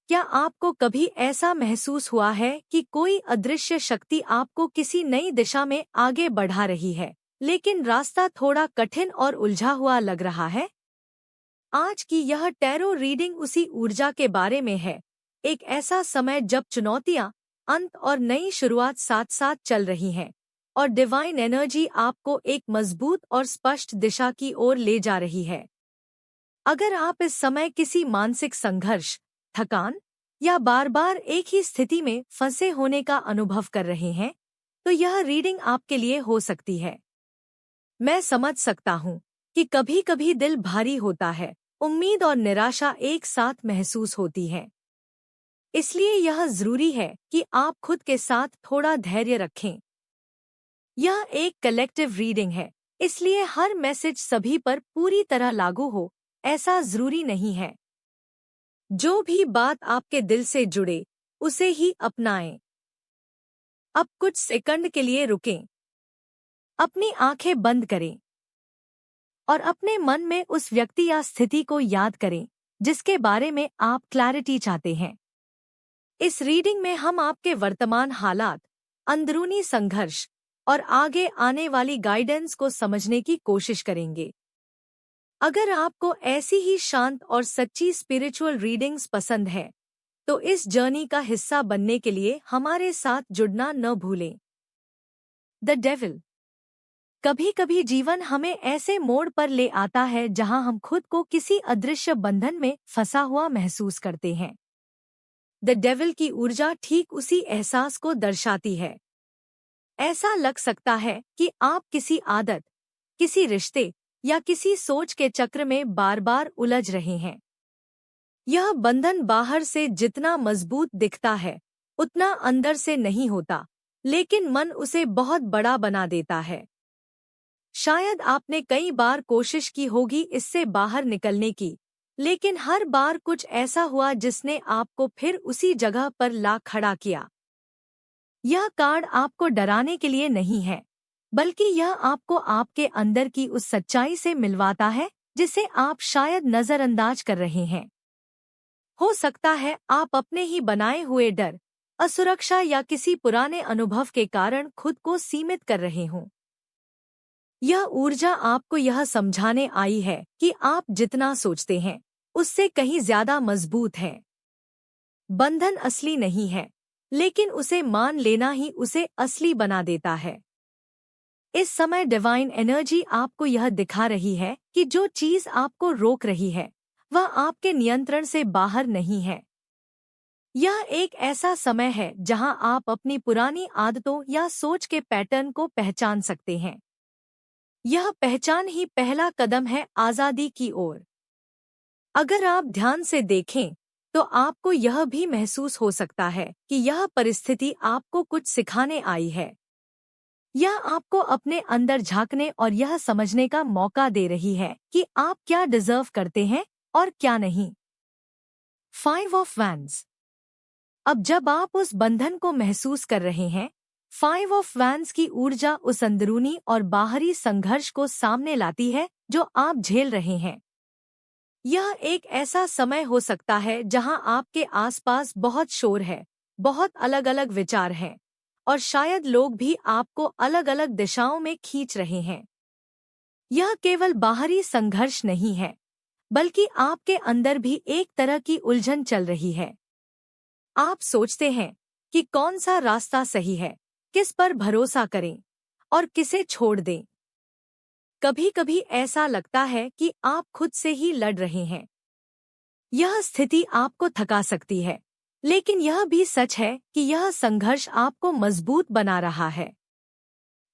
क्या आपको कभी ऐसा महसूस हुआ है कि कोई अदृश्य शक्ति आपको किसी नई दिशा में आगे बढ़ा रही है, लेकिन रास्ता थोड़ा कठिन और उलझा हुआ लग रहा है? आज की यह टैरो रीडिंग उसी ऊर्जा के बारे में है। एक ऐसा समय जब चुनौतियां, अंत और नई शुरुआत साथ साथ चल रही हैं, और डिवाइन एनर्जी आपको एक मजबूत और स्पष्ट दिशा की ओर ले जा रही है। अगर आप इस समय किसी मानसिक संघर्ष, थकान या बार बार एक ही स्थिति में फंसे होने का अनुभव कर रहे हैं, तो यह रीडिंग आपके लिए हो सकती है। मैं समझ सकता हूँ कि कभी कभी दिल भारी होता है, उम्मीद और निराशा एक साथ महसूस होती है। इसलिए यह जरूरी है कि आप खुद के साथ थोड़ा धैर्य रखें। यह एक कलेक्टिव रीडिंग है, इसलिए हर मैसेज सभी पर पूरी तरह लागू हो, ऐसा जरूरी नहीं है। जो भी बात आपके दिल से जुड़े, उसे ही अपनाएं। अब कुछ सेकंड के लिए रुकें, अपनी आंखें बंद करें और अपने मन में उस व्यक्ति या स्थिति को याद करें जिसके बारे में आप क्लैरिटी चाहते हैं। इस रीडिंग में हम आपके वर्तमान हालात, अंदरूनी संघर्ष और आगे आने वाली गाइडेंस को समझने की कोशिश करेंगे। अगर आपको ऐसी ही शांत और सच्ची स्पिरिचुअल रीडिंग्स पसंद है, तो इस जर्नी का हिस्सा बनने के लिए हमारे साथ जुड़ना न भूलें। The devil. कभी कभी जीवन हमें ऐसे मोड़ पर ले आता है जहां हम खुद को किसी अदृश्य बंधन में फंसा हुआ महसूस करते हैं। द डेविल की ऊर्जा ठीक उसी एहसास को दर्शाती है। ऐसा लग सकता है कि आप किसी आदत, किसी रिश्ते या किसी सोच के चक्र में बार बार उलझ रहे हैं। यह बंधन बाहर से जितना मजबूत दिखता है, उतना अंदर से नहीं होता, लेकिन मन उसे बहुत बड़ा बना देता है। शायद आपने कई बार कोशिश की होगी इससे बाहर निकलने की, लेकिन हर बार कुछ ऐसा हुआ जिसने आपको फिर उसी जगह पर ला खड़ा किया। यह कार्ड आपको डराने के लिए नहीं है, बल्कि यह आपको आपके अंदर की उस सच्चाई से मिलवाता है जिसे आप शायद नजरअंदाज कर रहे हैं। हो सकता है आप अपने ही बनाए हुए डर, असुरक्षा या किसी पुराने अनुभव के कारण खुद को सीमित कर रहे हों। यह ऊर्जा आपको यह समझाने आई है कि आप जितना सोचते हैं, उससे कहीं ज्यादा मजबूत है। बंधन असली नहीं है, लेकिन उसे मान लेना ही उसे असली बना देता है। इस समय डिवाइन एनर्जी आपको यह दिखा रही है कि जो चीज आपको रोक रही है, वह आपके नियंत्रण से बाहर नहीं है। यह एक ऐसा समय है जहां आप अपनी पुरानी आदतों या सोच के पैटर्न को पहचान सकते हैं। यह पहचान ही पहला कदम है आजादी की ओर। अगर आप ध्यान से देखें, तो आपको यह भी महसूस हो सकता है कि यह परिस्थिति आपको कुछ सिखाने आई है। यह आपको अपने अंदर झांकने और यह समझने का मौका दे रही है कि आप क्या डिजर्व करते हैं और क्या नहीं। 5 ऑफ वैंड्स। अब जब आप उस बंधन को महसूस कर रहे हैं, 5 ऑफ वैंड्स की ऊर्जा उस अंदरूनी और बाहरी संघर्ष को सामने लाती है जो आप झेल रहे हैं। यह एक ऐसा समय हो सकता है जहां आपके आसपास बहुत शोर है, बहुत अलग अलग विचार हैं, और शायद लोग भी आपको अलग अलग दिशाओं में खींच रहे हैं। यह केवल बाहरी संघर्ष नहीं है, बल्कि आपके अंदर भी एक तरह की उलझन चल रही है। आप सोचते हैं कि कौन सा रास्ता सही है, किस पर भरोसा करें और किसे छोड़ दें। कभी कभी ऐसा लगता है कि आप खुद से ही लड़ रहे हैं। यह स्थिति आपको थका सकती है, लेकिन यह भी सच है कि यह संघर्ष आपको मजबूत बना रहा है।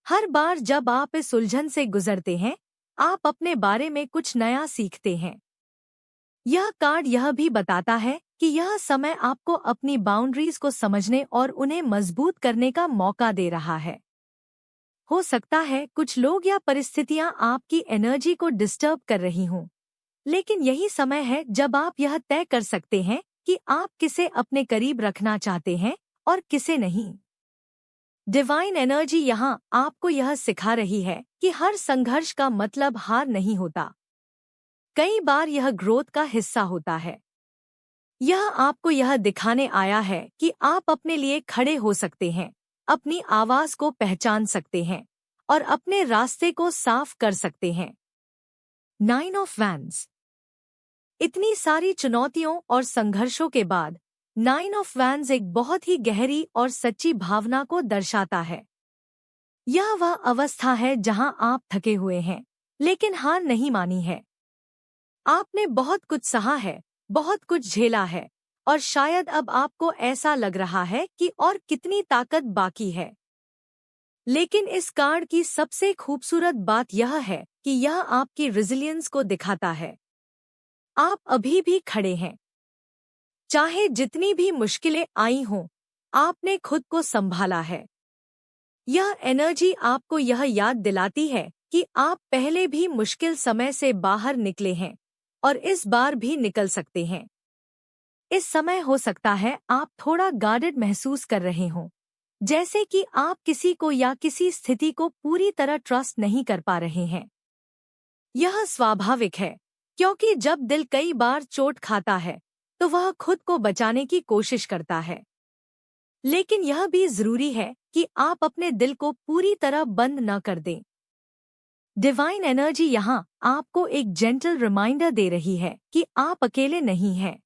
हर बार जब आप इस उलझन से गुजरते हैं, आप अपने बारे में कुछ नया सीखते हैं। यह कार्ड यह भी बताता है कि यह समय आपको अपनी बाउंड्रीज को समझने और उन्हें मजबूत करने का मौका दे रहा है। हो सकता है कुछ लोग या परिस्थितियां आपकी एनर्जी को डिस्टर्ब कर रही हों, लेकिन यही समय है जब आप यह तय कर सकते हैं कि आप किसे अपने करीब रखना चाहते हैं और किसे नहीं। डिवाइन एनर्जी यहाँ आपको यह सिखा रही है कि हर संघर्ष का मतलब हार नहीं होता। कई बार यह ग्रोथ का हिस्सा होता है। यह आपको यह दिखाने आया है कि आप अपने लिए खड़े हो सकते हैं, अपनी आवाज को पहचान सकते हैं और अपने रास्ते को साफ कर सकते हैं। 9 ऑफ वैंड्स। इतनी सारी चुनौतियों और संघर्षों के बाद 9 ऑफ वैंड्स एक बहुत ही गहरी और सच्ची भावना को दर्शाता है। यह वह अवस्था है जहां आप थके हुए हैं, लेकिन हार नहीं मानी है। आपने बहुत कुछ सहा है, बहुत कुछ झेला है, और शायद अब आपको ऐसा लग रहा है कि और कितनी ताकत बाकी है। लेकिन इस कार्ड की सबसे खूबसूरत बात यह है कि यह आपकी रेजिलियंस को दिखाता है। आप अभी भी खड़े हैं। चाहे जितनी भी मुश्किलें आई हों, आपने खुद को संभाला है। यह एनर्जी आपको यह याद दिलाती है कि आप पहले भी मुश्किल समय से बाहर निकले हैं और इस बार भी निकल सकते हैं। इस समय हो सकता है आप थोड़ा गार्डेड महसूस कर रहे हों, जैसे कि आप किसी को या किसी स्थिति को पूरी तरह ट्रस्ट नहीं कर पा रहे हैं। यह स्वाभाविक है, क्योंकि जब दिल कई बार चोट खाता है तो वह खुद को बचाने की कोशिश करता है। लेकिन यह भी जरूरी है कि आप अपने दिल को पूरी तरह बंद न कर दें। डिवाइन एनर्जी यहाँ आपको एक जेंटल रिमाइंडर दे रही है कि आप अकेले नहीं हैं।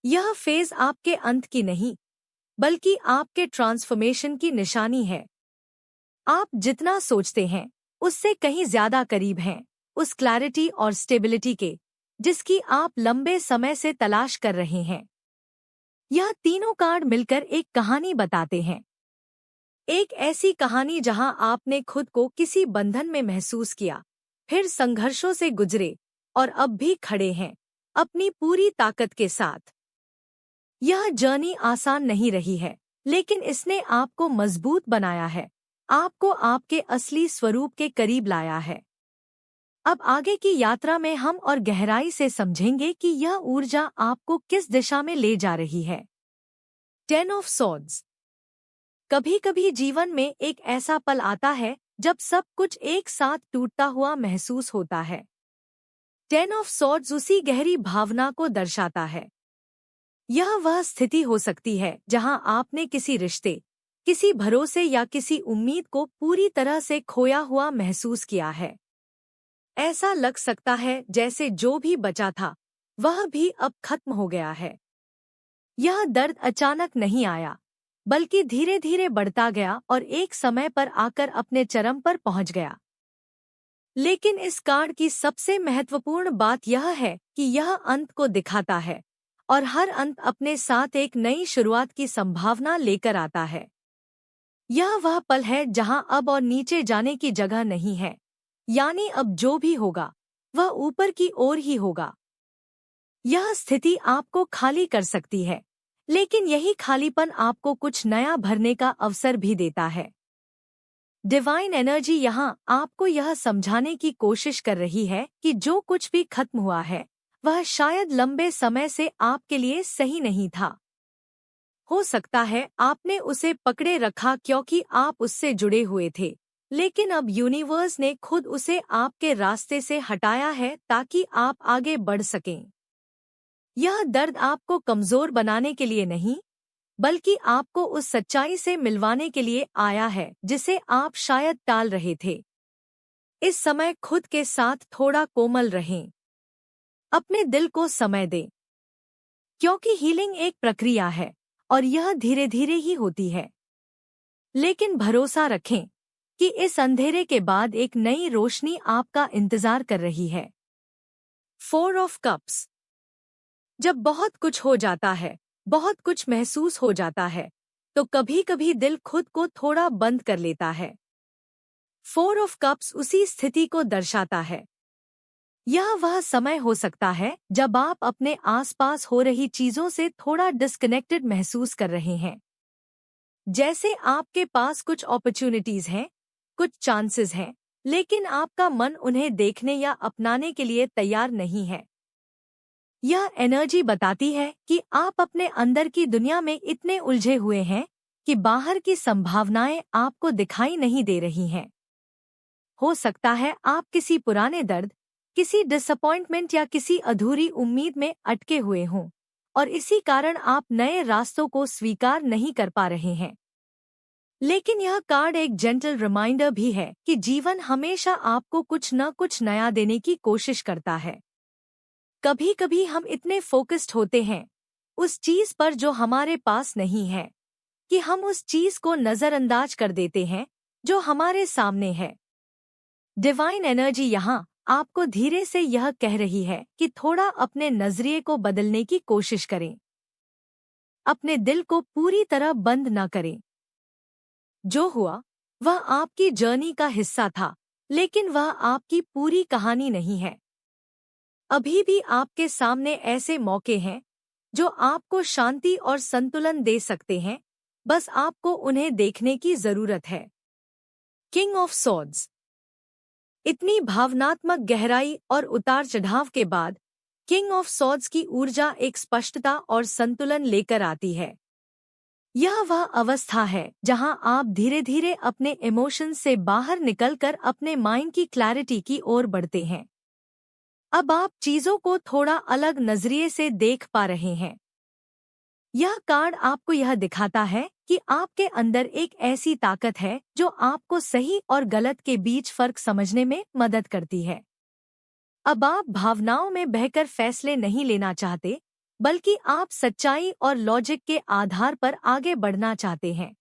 यह फेज आपके अंत की नहीं, बल्कि आपके ट्रांसफॉर्मेशन की निशानी है। आप जितना सोचते हैं, उससे कहीं ज्यादा करीब हैं उस क्लैरिटी और स्टेबिलिटी के, जिसकी आप लंबे समय से तलाश कर रहे हैं। यह तीनों कार्ड मिलकर एक कहानी बताते हैं। एक ऐसी कहानी जहां आपने खुद को किसी बंधन में महसूस किया, फिर संघर्षों से गुजरे और अब भी खड़े हैं, अपनी पूरी ताकत के साथ। यह जर्नी आसान नहीं रही है, लेकिन इसने आपको मजबूत बनाया है, आपको आपके असली स्वरूप के करीब लाया है। अब आगे की यात्रा में हम और गहराई से समझेंगे कि यह ऊर्जा आपको किस दिशा में ले जा रही है। 10 ऑफ सॉर्ड्स। कभी-कभी जीवन में एक ऐसा पल आता है जब सब कुछ एक साथ टूटता हुआ महसूस होता है। 10 ऑफ सॉर्ड्स उसी गहरी भावना को दर्शाता है। यह वह स्थिति हो सकती है जहां आपने किसी रिश्ते, किसी भरोसे या किसी उम्मीद को पूरी तरह से खोया हुआ महसूस किया है। ऐसा लग सकता है जैसे जो भी बचा था, वह भी अब खत्म हो गया है। यह दर्द अचानक नहीं आया, बल्कि धीरे धीरे बढ़ता गया और एक समय पर आकर अपने चरम पर पहुंच गया। लेकिन इस कार्ड की सबसे महत्वपूर्ण बात यह है कि यह अंत को दिखाता है, और हर अंत अपने साथ एक नई शुरुआत की संभावना लेकर आता है। यह वह पल है जहां अब और नीचे जाने की जगह नहीं है, यानी अब जो भी होगा वह ऊपर की ओर ही होगा। यह स्थिति आपको खाली कर सकती है, लेकिन यही खालीपन आपको कुछ नया भरने का अवसर भी देता है। डिवाइन एनर्जी यहाँ आपको यह समझाने की कोशिश कर रही है कि जो कुछ भी खत्म हुआ है, वह शायद लंबे समय से आपके लिए सही नहीं था। हो सकता है आपने उसे पकड़े रखा क्योंकि आप उससे जुड़े हुए थे, लेकिन अब यूनिवर्स ने खुद उसे आपके रास्ते से हटाया है ताकि आप आगे बढ़ सकें। यह दर्द आपको कमजोर बनाने के लिए नहीं, बल्कि आपको उस सच्चाई से मिलवाने के लिए आया है जिसे आप शायद टाल रहे थे। इस समय खुद के साथ थोड़ा कोमल रहें। अपने दिल को समय दें, क्योंकि हीलिंग एक प्रक्रिया है और यह धीरे धीरे ही होती है। लेकिन भरोसा रखें कि इस अंधेरे के बाद एक नई रोशनी आपका इंतजार कर रही है। 4 ऑफ कप्स। जब बहुत कुछ हो जाता है, बहुत कुछ महसूस हो जाता है, तो कभी-कभी दिल खुद को थोड़ा बंद कर लेता है। 4 ऑफ कप्स उसी स्थिति को दर्शाता है। यह वह समय हो सकता है जब आप अपने आसपास हो रही चीजों से थोड़ा डिस्कनेक्टेड महसूस कर रहे हैं। जैसे आपके पास कुछ अपॉर्चुनिटीज हैं, कुछ चांसेस हैं, लेकिन आपका मन उन्हें देखने या अपनाने के लिए तैयार नहीं है। यह एनर्जी बताती है कि आप अपने अंदर की दुनिया में इतने उलझे हुए हैं कि बाहर की संभावनाएं आपको दिखाई नहीं दे रही हैं। हो सकता है आप किसी पुराने दर्द, किसी डिसअपॉइंटमेंट या किसी अधूरी उम्मीद में अटके हुए हों, और इसी कारण आप नए रास्तों को स्वीकार नहीं कर पा रहे हैं। लेकिन यह कार्ड एक जेंटल रिमाइंडर भी है कि जीवन हमेशा आपको कुछ न कुछ नया देने की कोशिश करता है। कभी कभी हम इतने फोकस्ड होते हैं उस चीज पर जो हमारे पास नहीं है कि हम उस चीज को नजरअंदाज कर देते हैं जो हमारे सामने है। डिवाइन एनर्जी यहाँ आपको धीरे से यह कह रही है कि थोड़ा अपने नजरिए को बदलने की कोशिश करें। अपने दिल को पूरी तरह बंद न करें। जो हुआ वह आपकी जर्नी का हिस्सा था, लेकिन वह आपकी पूरी कहानी नहीं है। अभी भी आपके सामने ऐसे मौके हैं जो आपको शांति और संतुलन दे सकते हैं, बस आपको उन्हें देखने की जरूरत है। King of swords. इतनी भावनात्मक गहराई और उतार चढ़ाव के बाद किंग ऑफ सॉर्ड्स की ऊर्जा एक स्पष्टता और संतुलन लेकर आती है। यह वह अवस्था है जहां आप धीरे धीरे अपने इमोशंस से बाहर निकलकर अपने माइंड की क्लैरिटी की ओर बढ़ते हैं। अब आप चीजों को थोड़ा अलग नजरिए से देख पा रहे हैं। यह कार्ड आपको यह दिखाता है कि आपके अंदर एक ऐसी ताकत है जो आपको सही और गलत के बीच फर्क समझने में मदद करती है। अब आप भावनाओं में बहकर फैसले नहीं लेना चाहते, बल्कि आप सच्चाई और लॉजिक के आधार पर आगे बढ़ना चाहते हैं।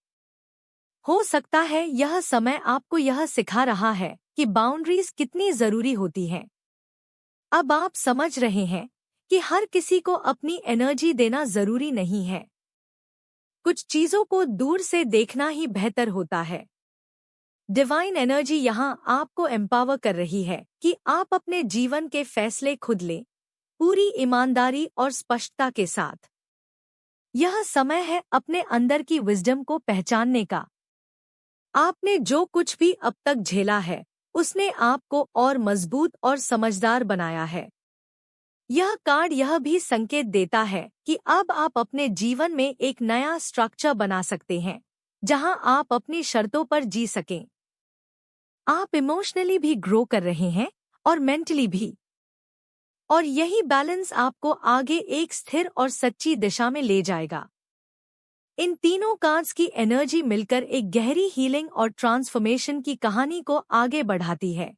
हो सकता है यह समय आपको यह सिखा रहा है कि बाउंड्रीज कितनी जरूरी होती हैं। अब आप समझ रहे हैं कि हर किसी को अपनी एनर्जी देना जरूरी नहीं है। कुछ चीजों को दूर से देखना ही बेहतर होता है। डिवाइन एनर्जी यहाँ आपको एम्पावर कर रही है कि आप अपने जीवन के फैसले खुद लें, पूरी ईमानदारी और स्पष्टता के साथ। यह समय है अपने अंदर की विजडम को पहचानने का। आपने जो कुछ भी अब तक झेला है, उसने आपको और मजबूत और समझदार बनाया है। यह कार्ड यह भी संकेत देता है कि अब आप अपने जीवन में एक नया स्ट्रक्चर बना सकते हैं, जहां आप अपनी शर्तों पर जी सकें। आप इमोशनली भी ग्रो कर रहे हैं और मेंटली भी, और यही बैलेंस आपको आगे एक स्थिर और सच्ची दिशा में ले जाएगा। इन तीनों कार्ड्स की एनर्जी मिलकर एक गहरी हीलिंग और ट्रांसफॉर्मेशन की कहानी को आगे बढ़ाती है।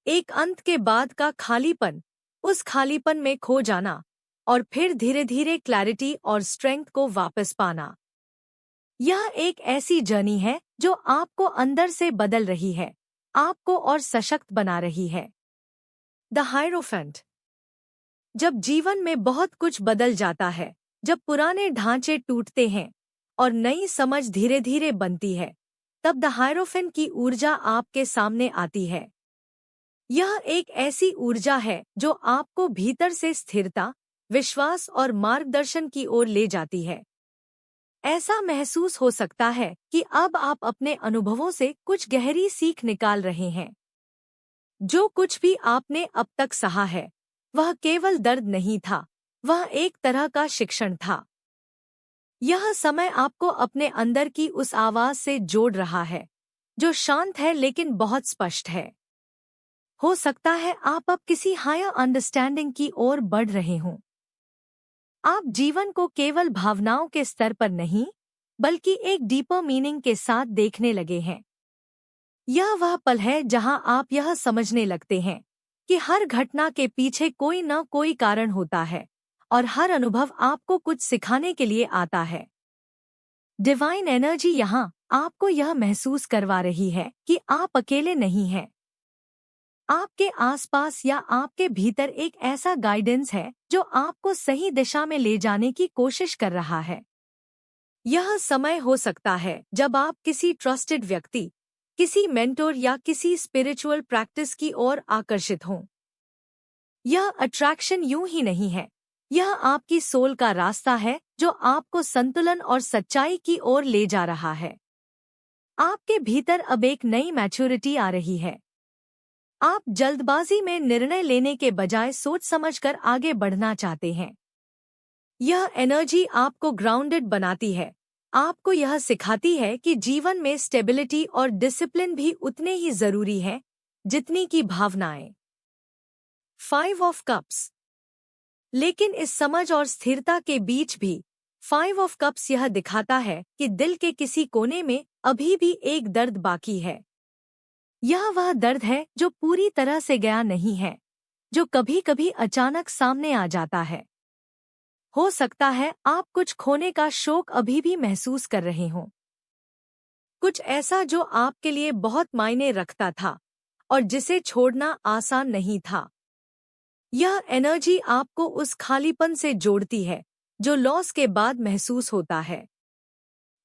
एक अंत के बाद का खालीपन, उस खालीपन में खो जाना और फिर धीरे धीरे क्लैरिटी और स्ट्रेंथ को वापस पाना। यह एक ऐसी जर्नी है जो आपको अंदर से बदल रही है, आपको और सशक्त बना रही है। The hierophant. जब जीवन में बहुत कुछ बदल जाता है, जब पुराने ढांचे टूटते हैं और नई समझ धीरे धीरे बनती है, तब द हायरोफेंट की ऊर्जा आपके सामने आती है। यह एक ऐसी ऊर्जा है जो आपको भीतर से स्थिरता, विश्वास और मार्गदर्शन की ओर ले जाती है। ऐसा महसूस हो सकता है कि अब आप अपने अनुभवों से कुछ गहरी सीख निकाल रहे हैं। जो कुछ भी आपने अब तक सहा है, वह केवल दर्द नहीं था, वह एक तरह का शिक्षण था। यह समय आपको अपने अंदर की उस आवाज से जोड़ रहा है, जो शांत है लेकिन बहुत स्पष्ट है। हो सकता है आप अब किसी हायर अंडरस्टैंडिंग की ओर बढ़ रहे हों। आप जीवन को केवल भावनाओं के स्तर पर नहीं, बल्कि एक डीपर मीनिंग के साथ देखने लगे हैं। यह वह पल है जहां आप यह समझने लगते हैं कि हर घटना के पीछे कोई न कोई कारण होता है और हर अनुभव आपको कुछ सिखाने के लिए आता है। डिवाइन एनर्जी यहाँ आपको यह महसूस करवा रही है कि आप अकेले नहीं हैं। आपके आसपास या आपके भीतर एक ऐसा गाइडेंस है जो आपको सही दिशा में ले जाने की कोशिश कर रहा है। यह समय हो सकता है जब आप किसी ट्रस्टेड व्यक्ति, किसी मेंटोर या किसी स्पिरिचुअल प्रैक्टिस की ओर आकर्षित हों। यह अट्रैक्शन यूं ही नहीं है, यह आपकी सोल का रास्ता है जो आपको संतुलन और सच्चाई की ओर ले जा रहा है। आपके भीतर अब एक नई मैच्योरिटी आ रही है। आप जल्दबाजी में निर्णय लेने के बजाय सोच समझकर आगे बढ़ना चाहते हैं। यह एनर्जी आपको ग्राउंडेड बनाती है, आपको यह सिखाती है कि जीवन में स्टेबिलिटी और डिसिप्लिन भी उतने ही जरूरी है जितनी की भावनाएं। 5 ऑफ कप्स। लेकिन इस समझ और स्थिरता के बीच भी 5 ऑफ कप्स यह दिखाता है कि दिल के किसी कोने में अभी भी एक दर्द बाकी है। यह वह दर्द है जो पूरी तरह से गया नहीं है, जो कभी कभी अचानक सामने आ जाता है। हो सकता है आप कुछ खोने का शोक अभी भी महसूस कर रहे हों, कुछ ऐसा जो आपके लिए बहुत मायने रखता था और जिसे छोड़ना आसान नहीं था। यह एनर्जी आपको उस खालीपन से जोड़ती है जो लॉस के बाद महसूस होता है।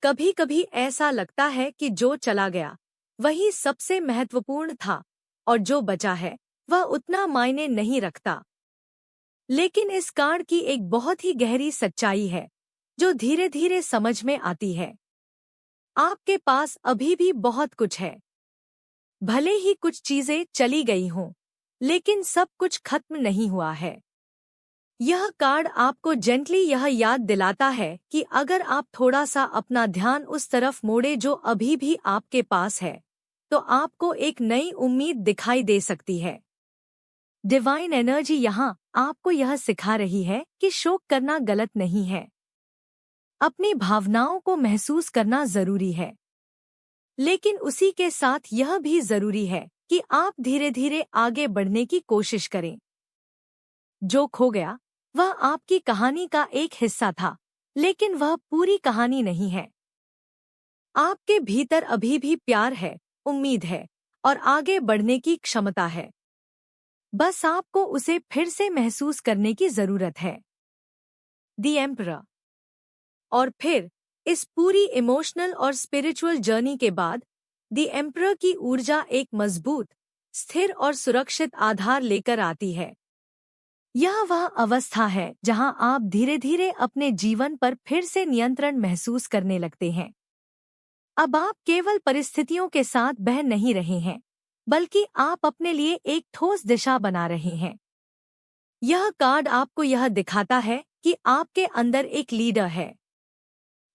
कभी कभी ऐसा लगता है कि जो चला गया वही सबसे महत्वपूर्ण था और जो बचा है वह उतना मायने नहीं रखता। लेकिन इस कार्ड की एक बहुत ही गहरी सच्चाई है जो धीरे धीरे समझ में आती है। आपके पास अभी भी बहुत कुछ है। भले ही कुछ चीजें चली गई हों, लेकिन सब कुछ खत्म नहीं हुआ है। यह कार्ड आपको जेंटली यह याद दिलाता है कि अगर आप थोड़ा सा अपना ध्यान उस तरफ मोड़े जो अभी भी आपके पास है, तो आपको एक नई उम्मीद दिखाई दे सकती है। डिवाइन एनर्जी यहाँ आपको यह सिखा रही है कि शोक करना गलत नहीं है। अपनी भावनाओं को महसूस करना जरूरी है, लेकिन उसी के साथ यह भी जरूरी है कि आप धीरे धीरे आगे बढ़ने की कोशिश करें। जो खो गया वह आपकी कहानी का एक हिस्सा था, लेकिन वह पूरी कहानी नहीं है। आपके भीतर अभी भी प्यार है, उम्मीद है और आगे बढ़ने की क्षमता है। बस आपको उसे फिर से महसूस करने की जरूरत है। The emperor. और फिर इस पूरी इमोशनल और स्पिरिचुअल जर्नी के बाद द एम्परर की ऊर्जा एक मजबूत, स्थिर और सुरक्षित आधार लेकर आती है। यह वह अवस्था है जहां आप धीरे धीरे अपने जीवन पर फिर से नियंत्रण महसूस करने लगते हैं। अब आप केवल परिस्थितियों के साथ बह नहीं रहे हैं, बल्कि आप अपने लिए एक ठोस दिशा बना रहे हैं। यह कार्ड आपको यह दिखाता है कि आपके अंदर एक लीडर है,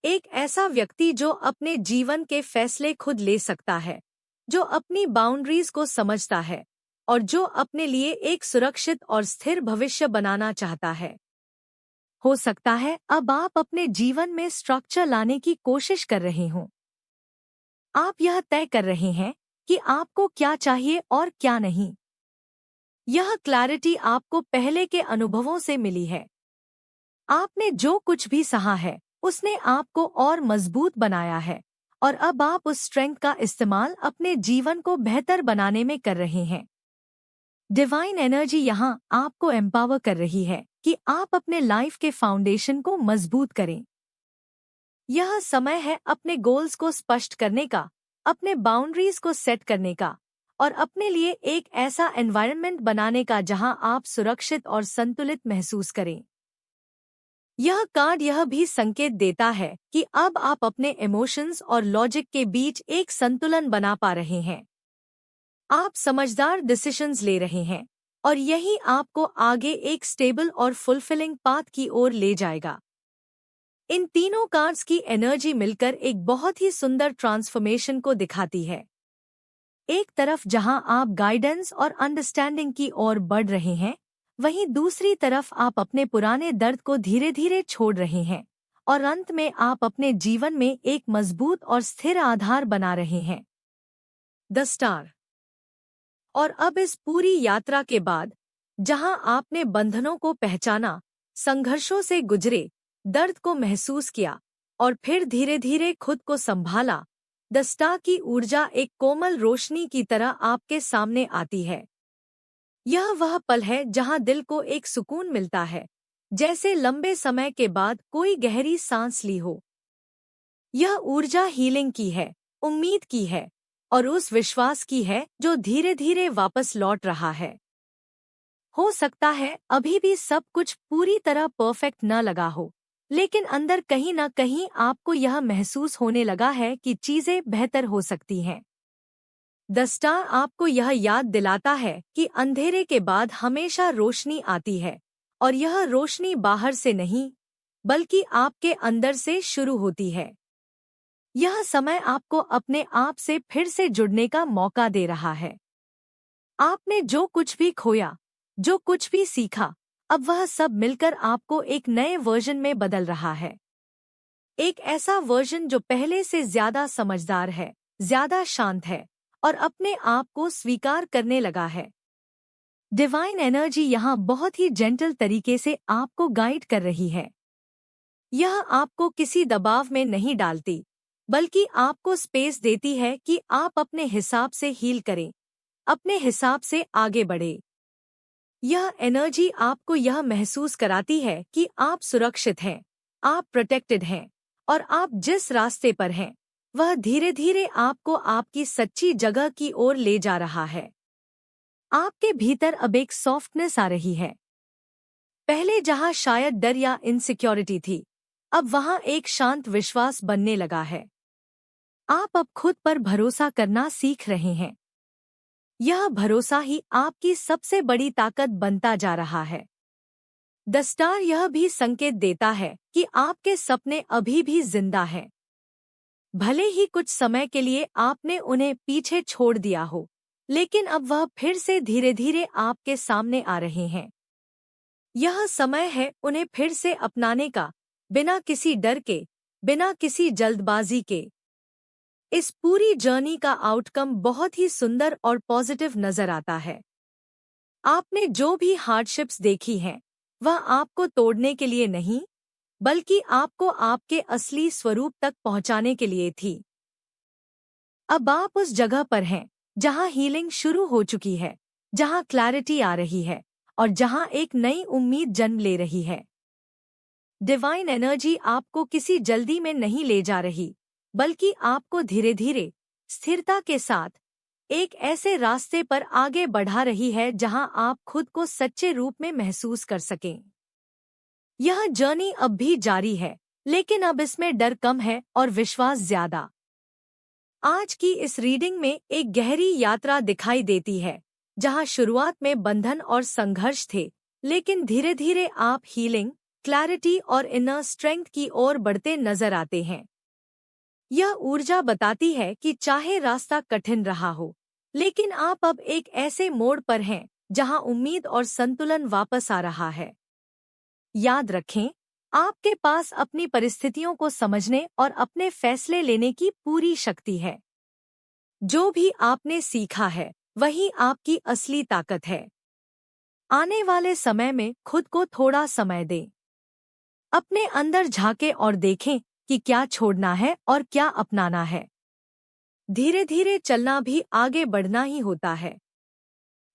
एक ऐसा व्यक्ति जो अपने जीवन के फैसले खुद ले सकता है, जो अपनी बाउंड्रीज को समझता है और जो अपने लिए एक सुरक्षित और स्थिर भविष्य बनाना चाहता है। हो सकता है अब आप अपने जीवन में स्ट्रक्चर लाने की कोशिश कर रहे हों। आप यह तय कर रहे हैं कि आपको क्या चाहिए और क्या नहीं। यह क्लैरिटी आपको पहले के अनुभवों से मिली है। आपने जो कुछ भी सहा है उसने आपको और मजबूत बनाया है, और अब आप उस स्ट्रेंथ का इस्तेमाल अपने जीवन को बेहतर बनाने में कर रहे हैं। डिवाइन एनर्जी यहाँ आपको एम्पावर कर रही है कि आप अपने लाइफ के फाउंडेशन को मजबूत करें। यह समय है अपने गोल्स को स्पष्ट करने का, अपने बाउंड्रीज को सेट करने का और अपने लिए एक ऐसा एनवायरनमेंट बनाने का जहां आप सुरक्षित और संतुलित महसूस करें। यह कार्ड यह भी संकेत देता है कि अब आप अपने इमोशंस और लॉजिक के बीच एक संतुलन बना पा रहे हैं। आप समझदार डिसीजंस ले रहे हैं और यही आपको आगे एक स्टेबल और फुलफिलिंग पाथ की ओर ले जाएगा। इन तीनों कार्ड्स की एनर्जी मिलकर एक बहुत ही सुंदर ट्रांसफॉर्मेशन को दिखाती है। एक तरफ जहां आप गाइडेंस और अंडरस्टैंडिंग की ओर बढ़ रहे हैं, वहीं दूसरी तरफ आप अपने पुराने दर्द को धीरे धीरे छोड़ रहे हैं और अंत में आप अपने जीवन में एक मजबूत और स्थिर आधार बना रहे हैं। The star. और अब इस पूरी यात्रा के बाद, जहां आपने बंधनों को पहचाना, संघर्षों से गुजरे, दर्द को महसूस किया और फिर धीरे धीरे खुद को संभाला, द स्टार की ऊर्जा एक कोमल रोशनी की तरह आपके सामने आती है। यह वह पल है जहां दिल को एक सुकून मिलता है, जैसे लंबे समय के बाद कोई गहरी सांस ली हो। यह ऊर्जा हीलिंग की है, उम्मीद की है और उस विश्वास की है जो धीरे धीरे वापस लौट रहा है। हो सकता है अभी भी सब कुछ पूरी तरह परफेक्ट न लगा हो, लेकिन अंदर कहीं न कहीं आपको यह महसूस होने लगा है कि चीजें बेहतर हो सकती हैं। द स्टार आपको यह याद दिलाता है कि अंधेरे के बाद हमेशा रोशनी आती है और यह रोशनी बाहर से नहीं, बल्कि आपके अंदर से शुरू होती है। यह समय आपको अपने आप से फिर से जुड़ने का मौका दे रहा है। आपने जो कुछ भी खोया, जो कुछ भी सीखा, अब वह सब मिलकर आपको एक नए वर्जन में बदल रहा है। एक ऐसा वर्जन जो पहले से ज्यादा समझदार है, ज्यादा शांत है और अपने आप को स्वीकार करने लगा है। डिवाइन एनर्जी यहाँ बहुत ही जेंटल तरीके से आपको गाइड कर रही है। यह आपको किसी दबाव में नहीं डालती, बल्कि आपको स्पेस देती है कि आप अपने हिसाब से हील करें, अपने हिसाब से आगे बढ़े। यह एनर्जी आपको यह महसूस कराती है कि आप सुरक्षित हैं, आप प्रोटेक्टेड हैं और आप जिस रास्ते पर हैं, वह धीरे धीरे आपको आपकी सच्ची जगह की ओर ले जा रहा है। आपके भीतर अब एक सॉफ्टनेस आ रही है। पहले जहां शायद डर या इनसिक्योरिटी थी, अब वहां एक शांत विश्वास बनने लगा है। आप अब खुद पर भरोसा करना सीख रहे हैं। यह भरोसा ही आपकी सबसे बड़ी ताकत बनता जा रहा है। द स्टार यह भी संकेत देता है कि आपके सपने अभी भी जिंदा हैं। भले ही कुछ समय के लिए आपने उन्हें पीछे छोड़ दिया हो, लेकिन अब वह फिर से धीरे धीरे आपके सामने आ रहे हैं। यह समय है उन्हें फिर से अपनाने का, बिना किसी डर के, बिना किसी जल्दबाजी के। इस पूरी जर्नी का आउटकम बहुत ही सुंदर और पॉजिटिव नजर आता है। आपने जो भी हार्डशिप्स देखी हैं, वह आपको तोड़ने के लिए नहीं, बल्कि आपको आपके असली स्वरूप तक पहुंचाने के लिए थी। अब आप उस जगह पर हैं जहां हीलिंग शुरू हो चुकी है, जहां क्लैरिटी आ रही है और जहां एक नई उम्मीद जन्म ले रही है। डिवाइन एनर्जी आपको किसी जल्दी में नहीं ले जा रही, बल्कि आपको धीरे धीरे, स्थिरता के साथ एक ऐसे रास्ते पर आगे बढ़ा रही है जहां आप खुद को सच्चे रूप में महसूस कर सकें। यह जर्नी अब भी जारी है, लेकिन अब इसमें डर कम है और विश्वास ज्यादा। आज की इस रीडिंग में एक गहरी यात्रा दिखाई देती है, जहां शुरुआत में बंधन और संघर्ष थे, लेकिन धीरे धीरे आप हीलिंग, क्लैरिटी और इनर स्ट्रेंथ की ओर बढ़ते नजर आते हैं। यह ऊर्जा बताती है कि चाहे रास्ता कठिन रहा हो, लेकिन आप अब एक ऐसे मोड़ पर हैं जहां उम्मीद और संतुलन वापस आ रहा है। याद रखें, आपके पास अपनी परिस्थितियों को समझने और अपने फैसले लेने की पूरी शक्ति है। जो भी आपने सीखा है, वही आपकी असली ताकत है। आने वाले समय में खुद को थोड़ा समय दें। अपने अंदर झांकें और देखें कि क्या छोड़ना है और क्या अपनाना है। धीरे धीरे चलना भी आगे बढ़ना ही होता है।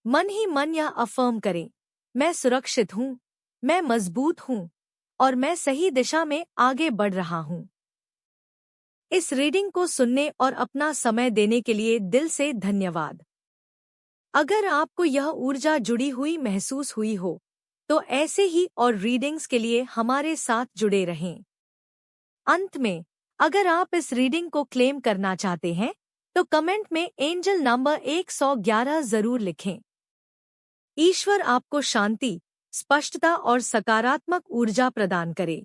मन ही मन यह अफर्म करें, मैं सुरक्षित हूँ, मैं मजबूत हूँ और मैं सही दिशा में आगे बढ़ रहा हूँ। इस रीडिंग को सुनने और अपना समय देने के लिए दिल से धन्यवाद। अगर आपको यह ऊर्जा जुड़ी हुई महसूस हुई हो, तो ऐसे ही और रीडिंग्स के लिए हमारे साथ जुड़े रहें। अंत में, अगर आप इस रीडिंग को क्लेम करना चाहते हैं, तो कमेंट में एंजल नंबर 111 जरूर लिखें। ईश्वर आपको शांति, स्पष्टता और सकारात्मक ऊर्जा प्रदान करे।